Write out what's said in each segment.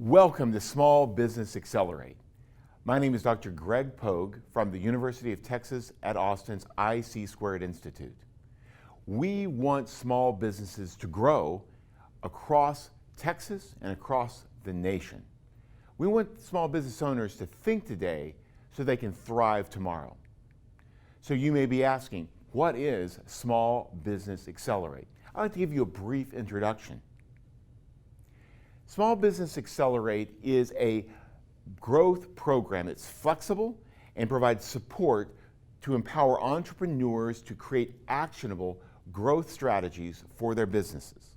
Welcome to Small Business Accelerate. My name is Dr. Greg Pogue from the University of Texas at Austin's IC² Institute. We want small businesses to grow across Texas and across the nation. We want small business owners to think today so they can thrive tomorrow. So you may be asking, what is Small Business Accelerate? I'd like to give you a brief introduction. Small Business Accelerate is a growth program. It's flexible and provides support to empower entrepreneurs to create actionable growth strategies for their businesses.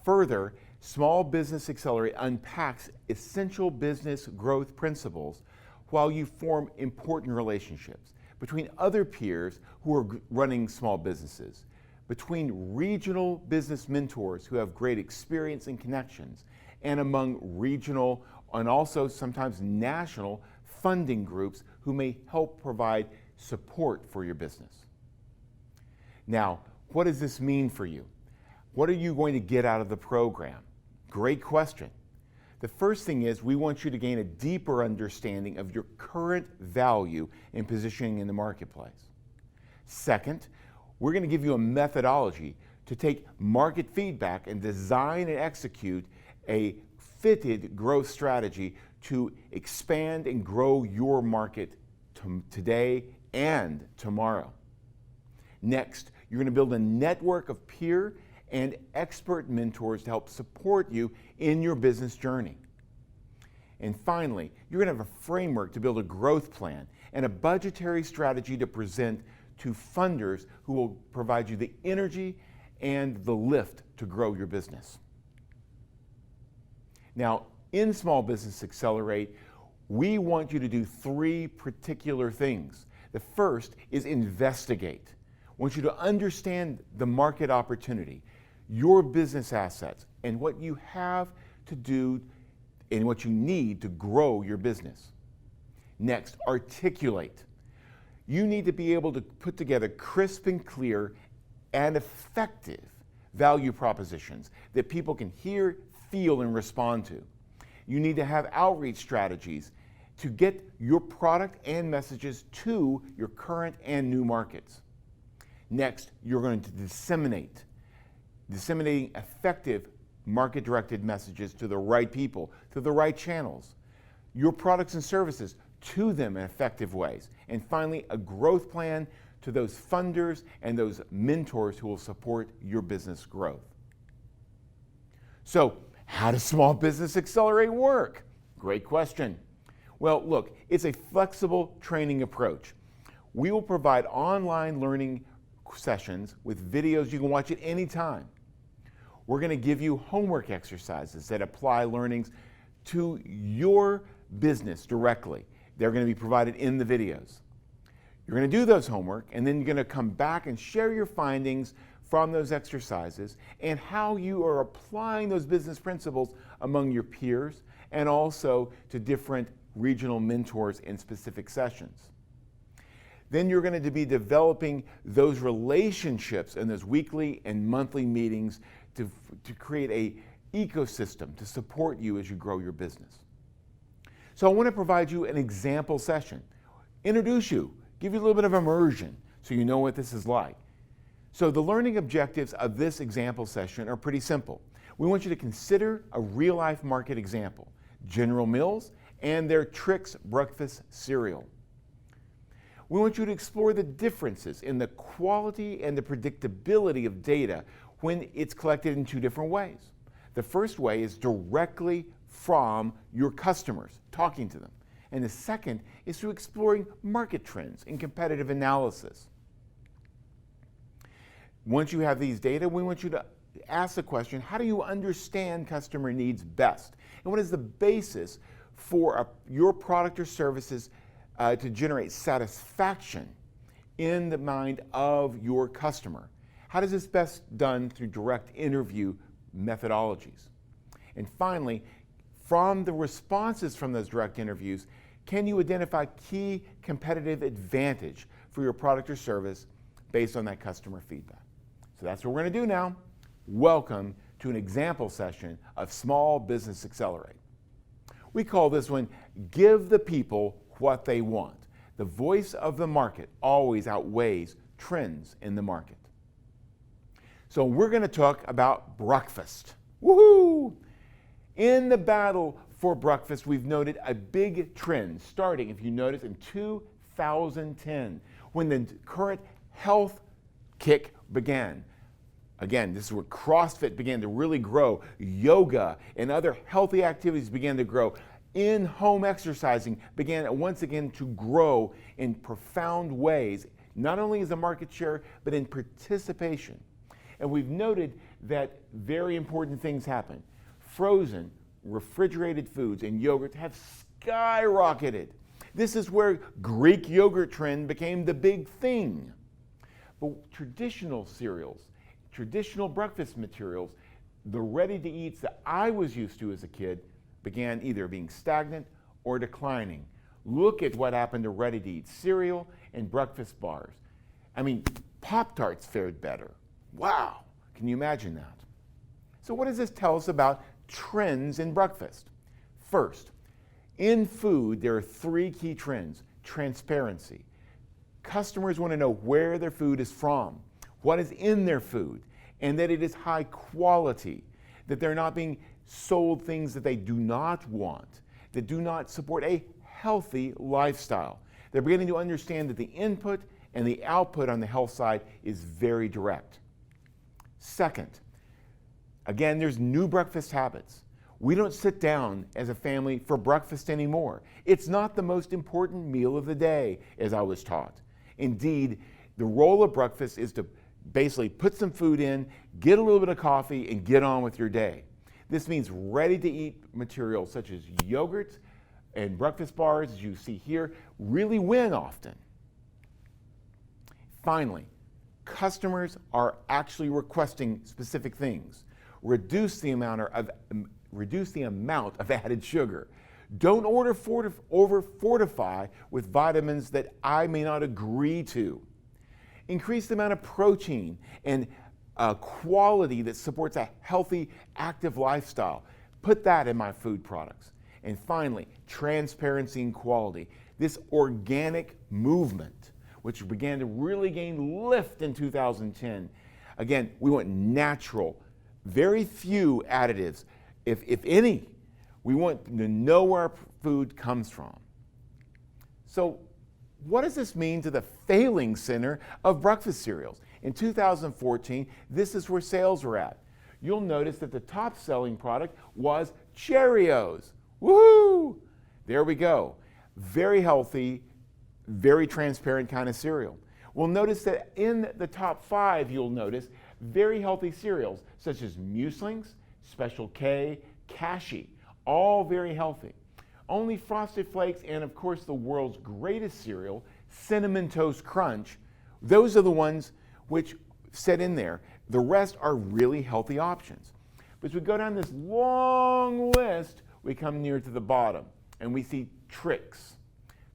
Further, Small Business Accelerate unpacks essential business growth principles while you form important relationships between other peers who are running small businesses, between regional business mentors who have great experience and connections, and among regional and also sometimes national funding groups who may help provide support for your business. Now, what does this mean for you? What are you going to get out of the program? Great question. The first thing is we want you to gain a deeper understanding of your current value and positioning in the marketplace. Second, we're going to give you a methodology to take market feedback and design and execute a fitted growth strategy to expand and grow your market today and tomorrow. Next, you're going to build a network of peer and expert mentors to help support you in your business journey. And finally, you're going to have a framework to build a growth plan and a budgetary strategy to present to funders who will provide you the energy and the lift to grow your business. Now, in Small Business Accelerate, we want you to do three particular things. The first is investigate. I want you to understand the market opportunity, your business assets, and what you have to do and what you need to grow your business. Next, articulate. You need to be able to put together crisp and clear and effective value propositions that people can hear, feel, and respond to. You need to have outreach strategies to get your product and messages to your current and new markets. Next, you're going to disseminate. Disseminating effective market-directed messages to the right people, to the right channels, your products and services to them in effective ways. And finally, a growth plan to those funders and those mentors who will support your business growth. So, how does Small Business Accelerate work? Great question. Well, look, it's a flexible training approach. We will provide online learning sessions with videos you can watch at any time. We're going to give you homework exercises that apply learnings to your business directly. They're going to be provided in the videos. You're going to do those homework, and then you're going to come back and share your findings from those exercises and how you are applying those business principles among your peers and also to different regional mentors in specific sessions. Then you're going to be developing those relationships in those weekly and monthly meetings to create an ecosystem to support you as you grow your business. So I want to provide you an example session, introduce you, give you a little bit of immersion so you know what this is like. So the learning objectives of this example session are pretty simple. We want you to consider a real-life market example, General Mills and their Trix breakfast cereal. We want you to explore the differences in the quality and the predictability of data when it's collected in two different ways. The first way is directly from your customers, talking to them. And the second is through exploring market trends and competitive analysis. Once you have these data, we want you to ask the question, how do you understand customer needs best? And what is the basis for your product or services to generate satisfaction in the mind of your customer? How does this best done through direct interview methodologies? And finally, from the responses from those direct interviews, can you identify key competitive advantage for your product or service based on that customer feedback? So that's what we're going to do now. Welcome to an example session of Small Business Accelerate. We call this one, Give the People What They Want. The voice of the market always outweighs trends in the market. So we're going to talk about breakfast. Woohoo! In the battle for breakfast, we've noted a big trend starting, if you notice, in 2010, when the current health kick began. Again, this is where CrossFit began to really grow. Yoga and other healthy activities began to grow. In-home exercising began once again to grow in profound ways, not only as a market share, but in participation. And we've noted that very important things happen. Frozen, refrigerated foods and yogurt have skyrocketed. This is where Greek yogurt trend became the big thing. But traditional cereals, traditional breakfast materials, the ready-to-eats that I was used to as a kid began either being stagnant or declining. Look at what happened to ready-to-eat cereal and breakfast bars. I mean, Pop-Tarts fared better. Wow, can you imagine that? So what does this tell us about trends in breakfast? First, in food, there are three key trends. Transparency. Customers want to know where their food is from, what is in their food, and that it is high quality, that they're not being sold things that they do not want, that do not support a healthy lifestyle. They're beginning to understand that the input and the output on the health side is very direct. Second, again, there's new breakfast habits. We don't sit down as a family for breakfast anymore. It's not the most important meal of the day, as I was taught. Indeed, the role of breakfast is to basically put some food in, get a little bit of coffee, and get on with your day. This means ready-to-eat materials such as yogurts and breakfast bars, as you see here, really win often. Finally, customers are actually requesting specific things. Reduce the amount of added sugar. Don't over fortify with vitamins that I may not agree to. Increase the amount of protein and quality that supports a healthy, active lifestyle. Put that in my food products. And finally, transparency and quality. This organic movement, which began to really gain lift in 2010. Again, we want natural, very few additives, if any. We want to know where our food comes from. So what does this mean to the failing center of breakfast cereals? In 2014, this is where sales were at. You'll notice that the top selling product was Cheerios. Woohoo! There we go. Very healthy, very transparent kind of cereal. We'll notice that in the top 5, you'll notice very healthy cereals such as Mueslings, Special K, Kashi, all very healthy. Only Frosted Flakes and of course the world's greatest cereal, Cinnamon Toast Crunch, those are the ones which sit in there. The rest are really healthy options. But as we go down this long list, we come near to the bottom and we see Trix.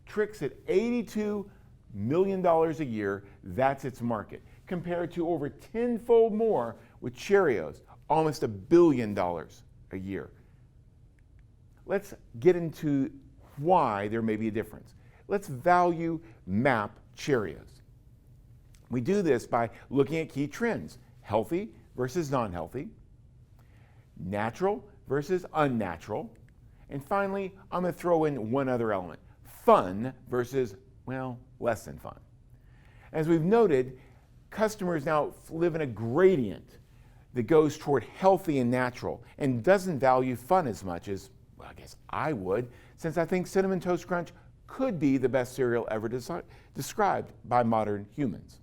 Trix at $82 million a year, that's its market, compared to over 10-fold more with Cheerios, almost $1 billion a year. Let's get into why there may be a difference. Let's value map Cheerios. We do this by looking at key trends: healthy versus non-healthy, natural versus unnatural, and finally, I'm going to throw in one other element: fun versus, well, less than fun. As we've noted, customers now live in a gradient that goes toward healthy and natural and doesn't value fun as much as, well, I guess I would, since I think Cinnamon Toast Crunch could be the best cereal ever described by modern humans.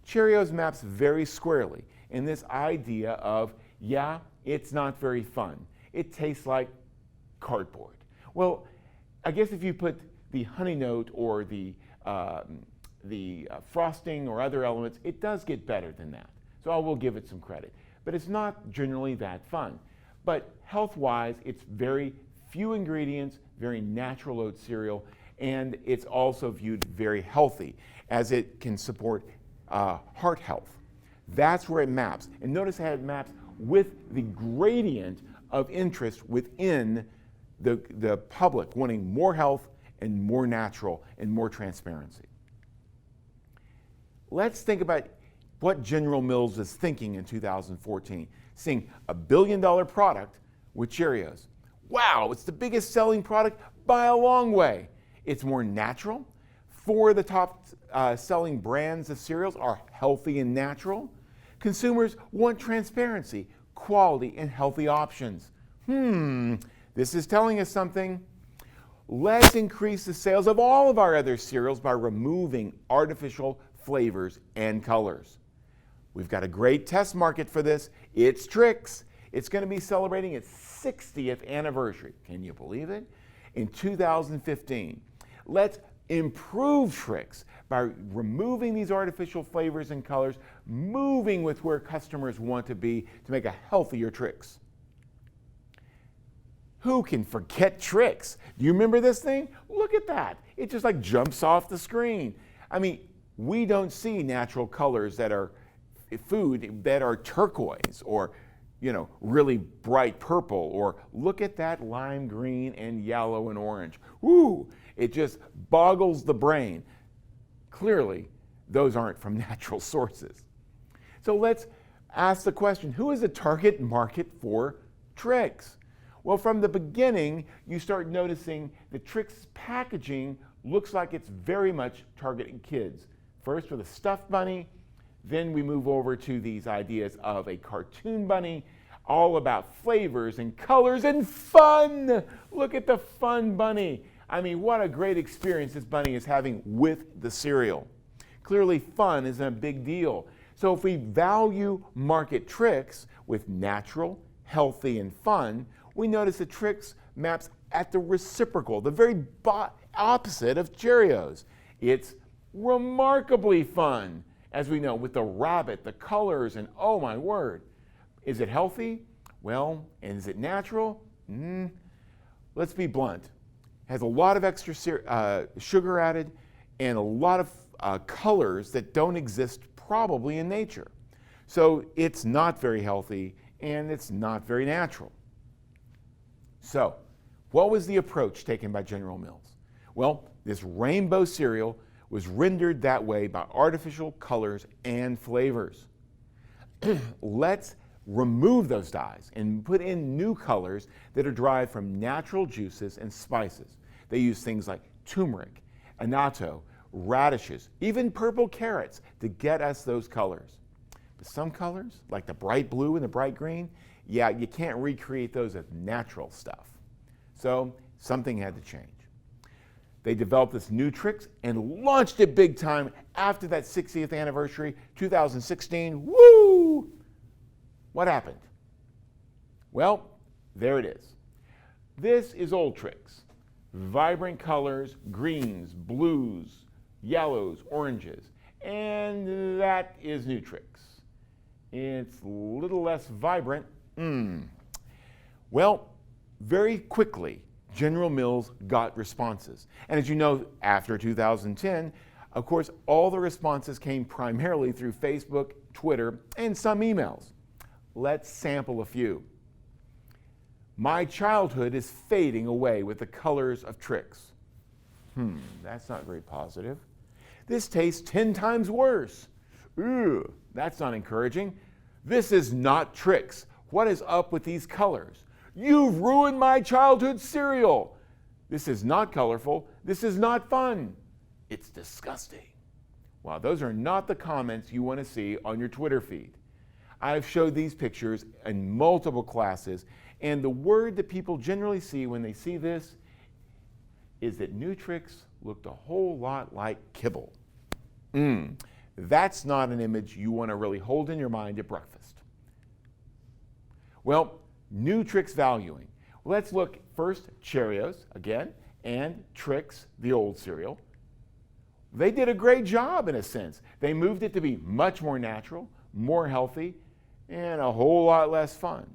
Cheerios maps very squarely in this idea of, yeah, it's not very fun. It tastes like cardboard. Well, I guess if you put the honey note or the frosting or other elements, it does get better than that. So I will give it some credit. But it's not generally that fun. But health-wise, it's very few ingredients, very natural oat cereal, and it's also viewed very healthy as it can support heart health. That's where it maps. And notice how it maps with the gradient of interest within the public wanting more health and more natural and more transparency. Let's think about what General Mills is thinking in 2014, seeing a $1 billion product with Cheerios. Wow, it's the biggest selling product by a long way. It's more natural. 4 of the top selling brands of cereals are healthy and natural. Consumers want transparency, quality, and healthy options. This is telling us something. Let's increase the sales of all of our other cereals by removing artificial flavors and colors. We've got a great test market for this. It's Trix. It's going to be celebrating its 60th anniversary. Can you believe it? In 2015. Let's improve Trix by removing these artificial flavors and colors, moving with where customers want to be to make a healthier Trix. Who can forget Trix? Do you remember this thing? Look at that. It just like jumps off the screen. I mean, we don't see natural colors that are food that are turquoise or, really bright purple, or look at that lime green and yellow and orange. Woo! It just boggles the brain. Clearly, those aren't from natural sources. So let's ask the question, who is the target market for Trix? Well, from the beginning, you start noticing the Trix packaging looks like it's very much targeting kids. First with a stuffed bunny, then we move over to these ideas of a cartoon bunny, all about flavors and colors and fun. Look at the fun bunny. I mean, what a great experience this bunny is having with the cereal. Clearly, fun is a big deal. So if we value market Trix with natural, healthy, and fun, we notice that Trix maps at the reciprocal, the very opposite of Cheerios. It's remarkably fun, as we know, with the rabbit, the colors, and oh my word. Is it healthy? Well, and is it natural? Let's be blunt. It has a lot of extra sugar added and a lot of colors that don't exist probably in nature. So it's not very healthy and it's not very natural. So, what was the approach taken by General Mills? Well, this rainbow cereal was rendered that way by artificial colors and flavors. Let's remove those dyes and put in new colors that are derived from natural juices and spices. They use things like turmeric, annatto, radishes, even purple carrots to get us those colors. But some colors, like the bright blue and the bright green, yeah, you can't recreate those as natural stuff. So something had to change. They developed this new Trix and launched it big time after that 60th anniversary, 2016. Woo! What happened? Well, there it is. This is old Trix. Vibrant colors, greens, blues, yellows, oranges. And that is new Trix. It's a little less vibrant. Well, very quickly, General Mills got responses. And as you know, after 2010, of course, all the responses came primarily through Facebook, Twitter, and some emails. Let's sample a few. My childhood is fading away with the colors of Trix. That's not very positive. This tastes 10 times worse. Ooh, that's not encouraging. This is not Trix. What is up with these colors? You've ruined my childhood cereal. This is not colorful. This is not fun. It's disgusting. Wow, those are not the comments you want to see on your Twitter feed. I've showed these pictures in multiple classes, and the word that people generally see when they see this is that new Trix looked a whole lot like kibble. That's not an image you want to really hold in your mind at breakfast. Well, new Trix valuing. Let's look first Cheerios again and Trix, the old cereal. They did a great job in a sense. They moved it to be much more natural, more healthy, and a whole lot less fun.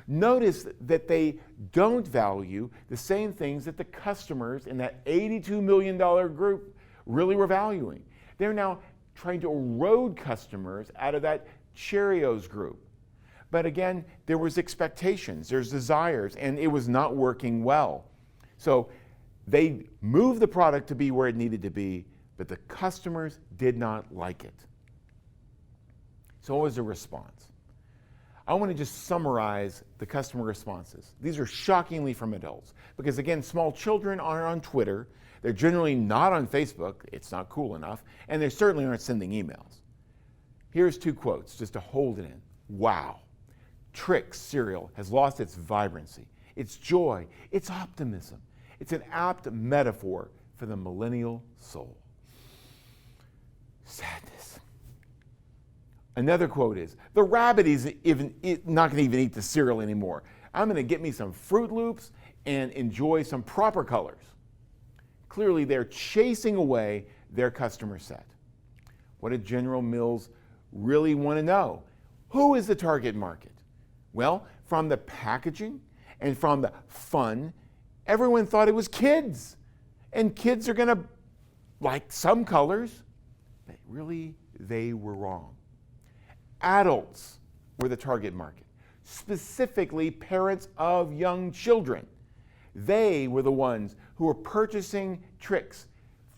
Notice that they don't value the same things that the customers in that $82 million group really were valuing. They're now trying to erode customers out of that Cheerios group. But again, there was expectations, there's desires, and it was not working well. So they moved the product to be where it needed to be, but the customers did not like it. So what was the response? I want to just summarize the customer responses. These are shockingly from adults, because again, small children are on Twitter, they're generally not on Facebook, it's not cool enough, and they certainly aren't sending emails. Here's 2 quotes just to hold it in. Wow. Trix cereal has lost its vibrancy, its joy, its optimism. It's an apt metaphor for the millennial soul. Sadness. Another quote is, the rabbit is not going to even eat the cereal anymore. I'm going to get me some Fruit Loops and enjoy some proper colors. Clearly, they're chasing away their customer set. What did General Mills really want to know? Who is the target market? Well, from the packaging and from the fun, everyone thought it was kids. And kids are going to like some colors. But really, they were wrong. Adults were the target market, specifically parents of young children. They were the ones who were purchasing Trix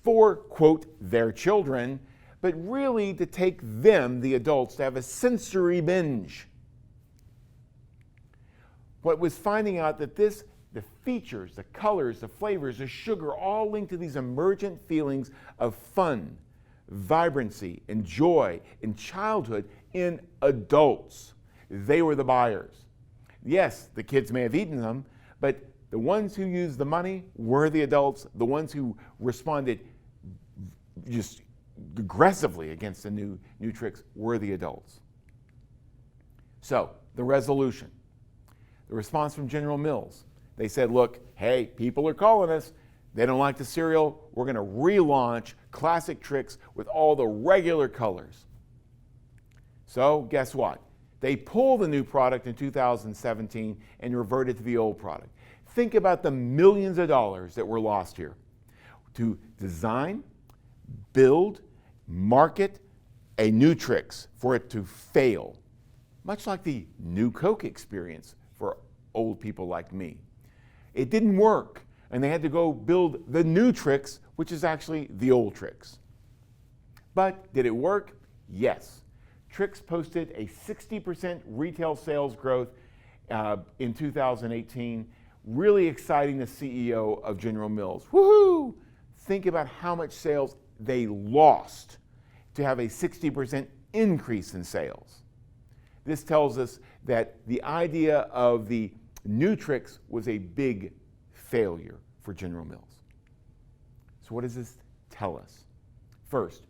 for, quote, their children, but really to take them, the adults, to have a sensory binge. What was finding out that the features, the colors, the flavors, the sugar, all linked to these emergent feelings of fun, vibrancy, and joy in childhood in adults. They were the buyers. Yes, the kids may have eaten them, but the ones who used the money were the adults. The ones who responded just aggressively against the new Trix were the adults. So, the resolution. The response from General Mills. They said, look, hey, people are calling us. They don't like the cereal. We're going to relaunch Classic Trix with all the regular colors. So, guess what? They pulled the new product in 2017 and reverted to the old product. Think about the millions of dollars that were lost here to design, build, market a new Trix for it to fail, much like the new Coke experience for old people like me. It didn't work, and they had to go build the new Trix, which is actually the old Trix. But did it work? Yes. Trix posted a 60% retail sales growth in 2018, really exciting the CEO of General Mills. Woohoo! Think about how much sales they lost to have a 60% increase in sales. This tells us that the idea of the new Trix was a big failure for General Mills. So what does this tell us? First,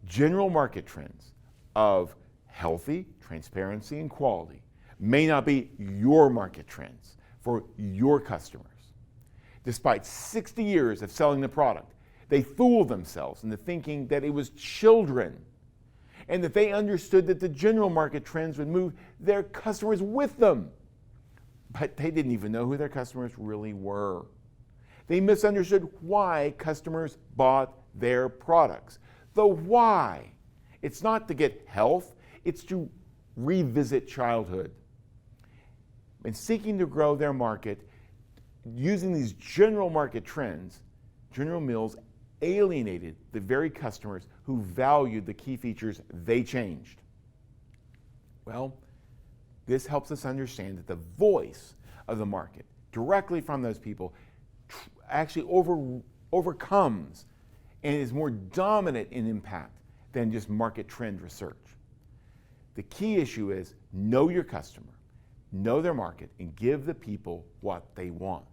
general market trends of healthy, transparency, and quality may not be your market trends for your customers. Despite 60 years of selling the product, they fooled themselves into thinking that it was children and that they understood that the general market trends would move their customers with them. But they didn't even know who their customers really were. They misunderstood why customers bought their products. The why. It's not to get health, it's to revisit childhood. In seeking to grow their market, using these general market trends, General Mills alienated the very customers who valued the key features they changed. Well, this helps us understand that the voice of the market, directly from those people, actually overcomes and is more dominant in impact than just market trend research. The key issue is know your customer, know their market, and give the people what they want.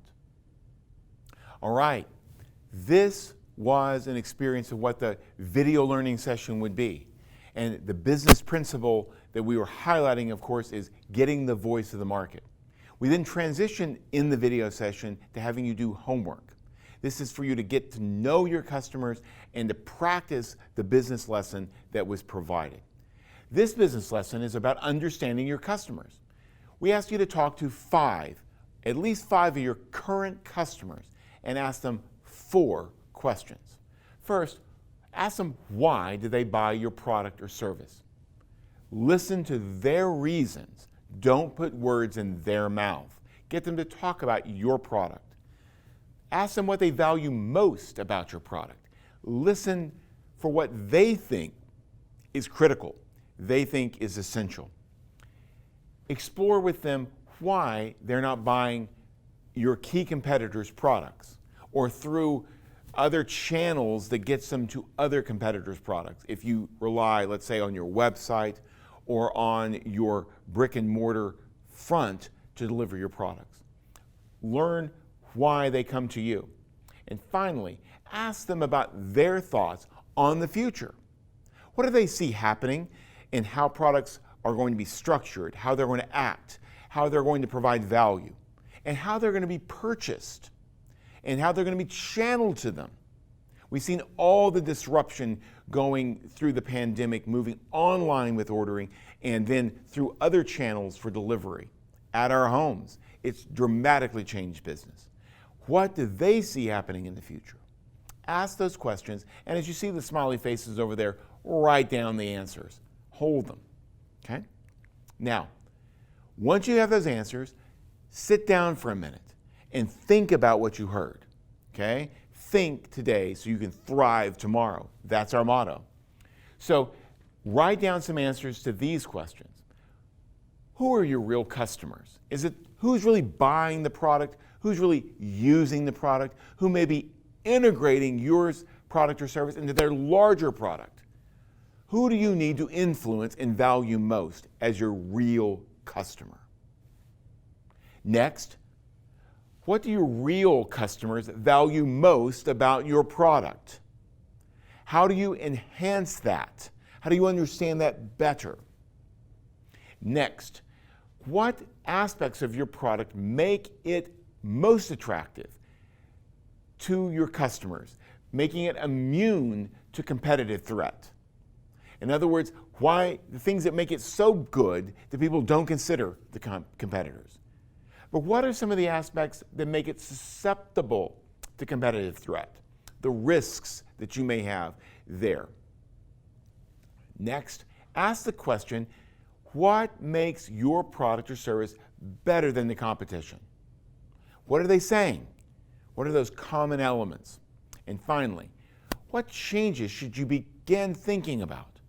All right, this was an experience of what the video learning session would be. And the business principle that we were highlighting, of course, is getting the voice of the market. We then transitioned in the video session to having you do homework. This is for you to get to know your customers and to practice the business lesson that was provided. This business lesson is about understanding your customers. We asked you to talk to at least five of your current customers and ask them 4 questions. First, ask them why did they buy your product or service. Listen to their reasons. Don't put words in their mouth. Get them to talk about your product. Ask them what they value most about your product. Listen for what they think is critical, they think is essential. Explore with them why they're not buying your key competitors' products or through other channels that gets them to other competitors' products. If you rely, let's say, on your website or on your brick and mortar front to deliver your products. Learn why they come to you. And finally, ask them about their thoughts on the future. What do they see happening and how products are going to be structured, how they're going to act, how they're going to provide value, and how they're going to be purchased, and how they're going to be channeled to them. We've seen all the disruption going through the pandemic, moving online with ordering, and then through other channels for delivery at our homes. It's dramatically changed business. What do they see happening in the future? Ask those questions, and as you see the smiley faces over there, write down the answers. Hold them, okay? Now, once you have those answers, sit down for a minute and think about what you heard, okay? Think today so you can thrive tomorrow. That's our motto. So write down some answers to these questions. Who are your real customers? Is it who's really buying the product? Who's really using the product? Who may be integrating your product or service into their larger product? Who do you need to influence and value most as your real customer? Next, what do your real customers value most about your product? How do you enhance that? How do you understand that better? Next, what aspects of your product make it most attractive to your customers, making it immune to competitive threat? In other words, why the things that make it so good that people don't consider the competitors. But what are some of the aspects that make it susceptible to competitive threat? The risks that you may have there. Next, ask the question, what makes your product or service better than the competition? What are they saying? What are those common elements? And finally, what changes should you begin thinking about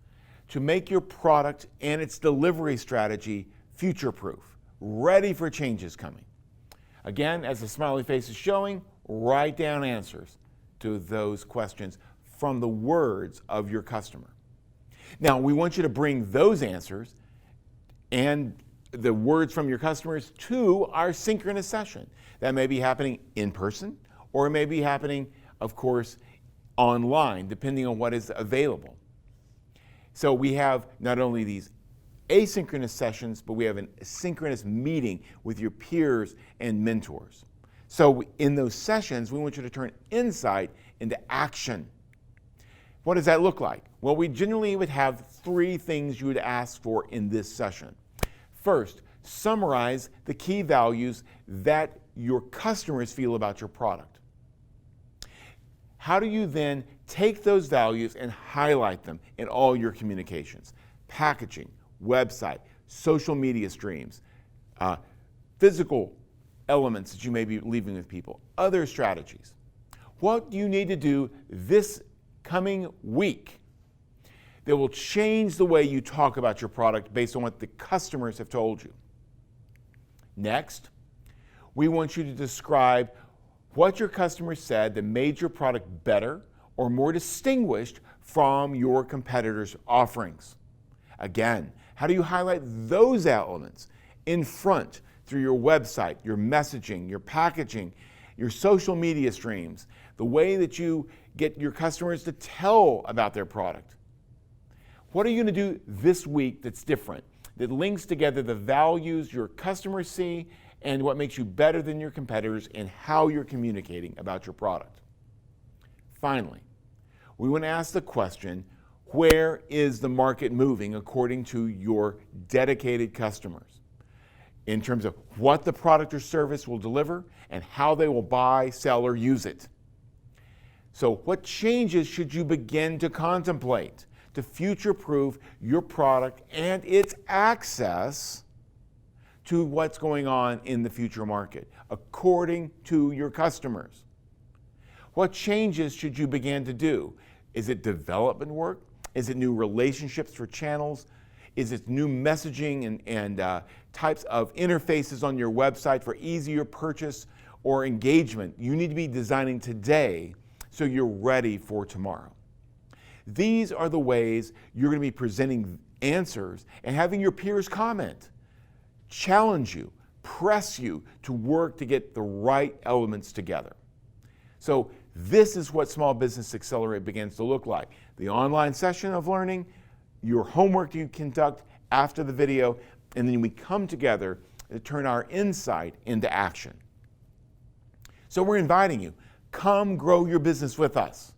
to make your product and its delivery strategy future-proof, ready for changes coming? Again, as the smiley face is showing, write down answers to those questions from the words of your customer. Now, we want you to bring those answers and the words from your customers to our synchronous session. That may be happening in person, or it may be happening, of course, online, depending on what is available. So we have not only these asynchronous sessions, but we have a synchronous meeting with your peers and mentors. So in those sessions, we want you to turn insight into action. What does that look like? Well, we generally would have 3 things you would ask for in this session. First, summarize the key values that your customers feel about your product. How do you then take those values and highlight them in all your communications? Packaging, website, social media streams, physical elements that you may be leaving with people, other strategies. What do you need to do this coming week that will change the way you talk about your product based on what the customers have told you? Next, we want you to describe what your customers said that made your product better or more distinguished from your competitors' offerings. Again, how do you highlight those elements in front through your website, your messaging, your packaging, your social media streams, the way that you get your customers to tell about their product? What are you going to do this week that's different, that links together the values your customers see and what makes you better than your competitors and how you're communicating about your product? Finally, we want to ask the question, where is the market moving according to your dedicated customers in terms of what the product or service will deliver and how they will buy, sell, or use it? So what changes should you begin to contemplate to future-proof your product and its access to what's going on in the future market, according to your customers. What changes should you begin to do? Is it development work? Is it new relationships for channels? Is it new messaging and types of interfaces on your website for easier purchase or engagement? You need to be designing today so you're ready for tomorrow. These are the ways you're going to be presenting answers and having your peers comment, challenge you, press you to work to get the right elements together. So this is what Small Business Accelerate begins to look like. The online session of learning, your homework you conduct after the video, and then we come together to turn our insight into action. So we're inviting you, come grow your business with us.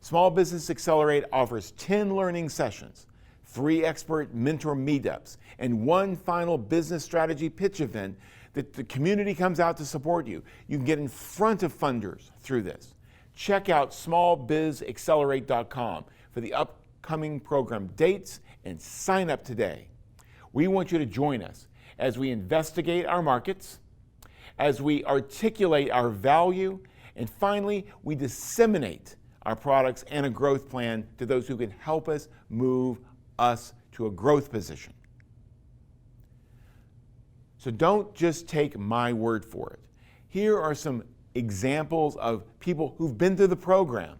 Small Business Accelerate offers 10 learning sessions, 3 expert mentor meetups, and 1 final business strategy pitch event that the community comes out to support you. You can get in front of funders through this. Check out smallbizaccelerate.com for the upcoming program dates and sign up today. We want you to join us as we investigate our markets, as we articulate our value, and finally, we disseminate our products and a growth plan to those who can help us move us to a growth position. So don't just take my word for it. Here are some examples of people who've been through the program.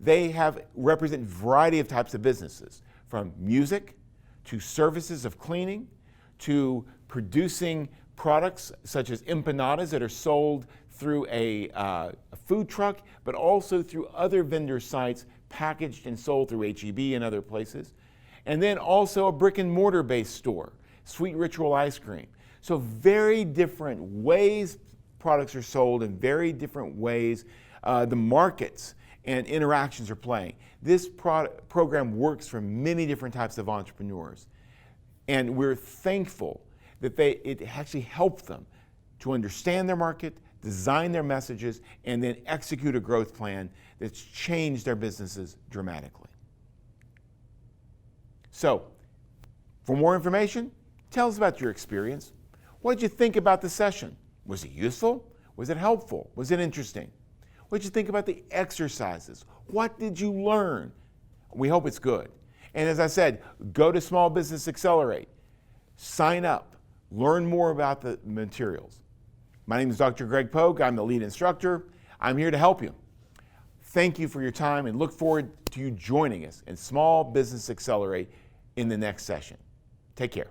They represent a variety of types of businesses, from music to services of cleaning to producing products such as empanadas that are sold through a food truck, but also through other vendor sites, packaged and sold through H-E-B and other places. And then also a brick and mortar based store, Sweet Ritual Ice Cream. So very different ways products are sold, in very different ways the markets and interactions are playing. This program works for many different types of entrepreneurs. And we're thankful that it actually helped them to understand their market, design their messages, and then execute a growth plan that's changed their businesses dramatically. So, for more information, tell us about your experience. What did you think about the session? Was it useful? Was it helpful? Was it interesting? What did you think about the exercises? What did you learn? We hope it's good. And as I said, go to Small Business Accelerate, sign up, learn more about the materials. My name is Dr. Greg Pogue. I'm the lead instructor. I'm here to help you. Thank you for your time and look forward to you joining us in Small Business Accelerate in the next session. Take care.